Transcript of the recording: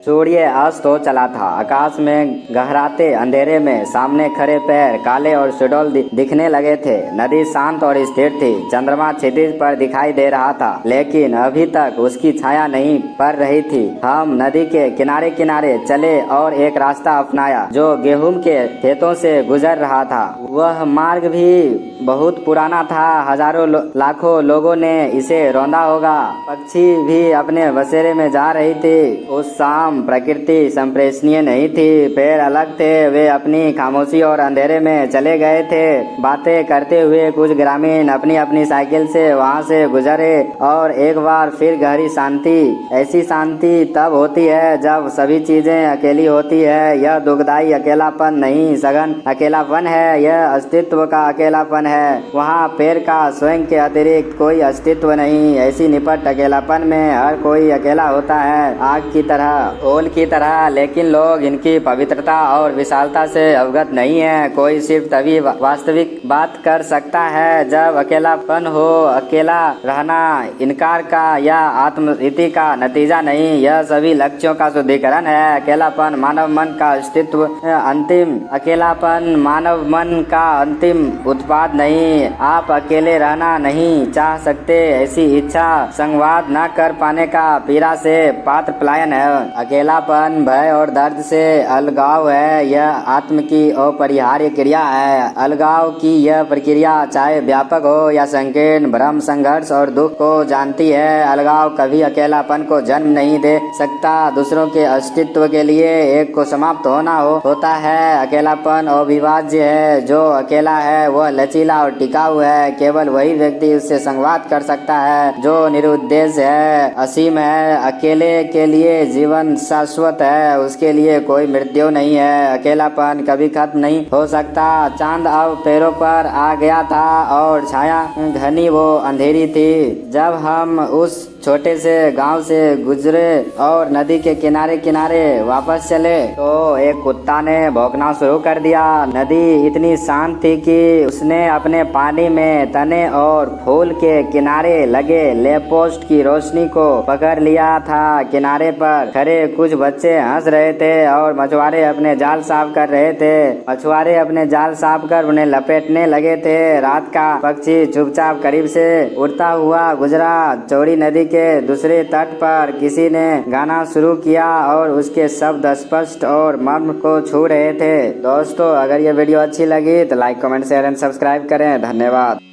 सूर्य अस्त हो चला था। आकाश में गहराते अंधेरे में सामने खड़े पैर काले और सुडौल दिखने लगे थे। नदी शांत और स्थिर थी। चंद्रमा क्षितिज पर दिखाई दे रहा था, लेकिन अभी तक उसकी छाया नहीं पड़ रही थी। हम नदी के किनारे किनारे चले और एक रास्ता अपनाया जो गेहूं के खेतों से गुजर रहा था। वह मार्ग भी बहुत पुराना था। हजारों लाखों लोगों ने इसे रौंदा होगा। पक्षी भी अपने बसेरे में जा रही थी। उस शाम प्रकृति संप्रेषणीय नहीं थी। पेड़ अलग थे, वे अपनी खामोशी और अंधेरे में चले गए थे। बातें करते हुए कुछ ग्रामीण अपनी अपनी साइकिल से वहां से गुजरे और एक बार फिर गहरी शांति। ऐसी शांति तब होती है जब सभी चीजें अकेली होती है। यह दुखदाई अकेलापन नहीं, सघन अकेलापन है। यह अस्तित्व का अकेलापन है। वहाँ पेड़ का स्वयं के अतिरिक्त कोई अस्तित्व नहीं। ऐसी निपट अकेलापन में हर कोई अकेला होता है, आग की तरह, ओल की तरह, लेकिन लोग इनकी पवित्रता और विशालता से अवगत नहीं है। कोई सिर्फ तभी वास्तविक बात कर सकता है जब अकेलापन हो। अकेला रहना इनकार का या आत्मरीति का नतीजा नहीं, यह सभी लक्ष्यों का शुद्धिकरण है। अकेलापन मानव मन का अस्तित्व अंतिम अकेलापन मानव मन का अंतिम उत्पाद नहीं। आप अकेले रहना नहीं चाह सकते, ऐसी इच्छा संवाद न कर पाने का पीड़ा से पात्र पलायन है। अकेलापन भय और दर्द से अलगाव है। यह आत्म की अपरिहार्य क्रिया है। अलगाव की यह प्रक्रिया चाहे व्यापक हो या संकीर्ण, भ्रम, संघर्ष और दुख को जानती है। अलगाव कभी अकेलापन को जन्म नहीं दे सकता। दूसरों के अस्तित्व के लिए एक को समाप्त होता है। अकेलापन अविभाज्य है। जो अकेला है वह लचीला और टिकाऊ है। केवल वही व्यक्ति उससे संवाद कर सकता है जो निरुद्देश्य है, असीम है। अकेले के लिए जीवन शाश्वत है, उसके लिए कोई मृत्यु नहीं है। अकेलापन कभी खत्म नहीं हो सकता। चांद अब पैरों पर आ गया था और छाया घनी वो अंधेरी थी। जब हम उस छोटे से गांव से गुजरे और नदी के किनारे किनारे वापस चले तो एक कुत्ता ने भौंकना शुरू कर दिया। नदी इतनी शांत थी कि उसने अपने पानी में तने और फूल के किनारे लगे लैंपपोस्ट की रोशनी को पकड़ लिया था। किनारे पर खड़े कुछ बच्चे हंस रहे थे और मछुआरे अपने जाल साफ कर रहे थे। मछुआरे अपने जाल साफ कर उन्हें लपेटने लगे थे। रात का पक्षी चुपचाप करीब से उड़ता हुआ गुजरा। चौड़ी नदी के दूसरे तट पर किसी ने गाना शुरू किया और उसके शब्द स्पष्ट और मर्म को छू रहे थे। दोस्तों, अगर ये वीडियो अच्छी लगी तो like, comment, share and subscribe करें। धन्यवाद।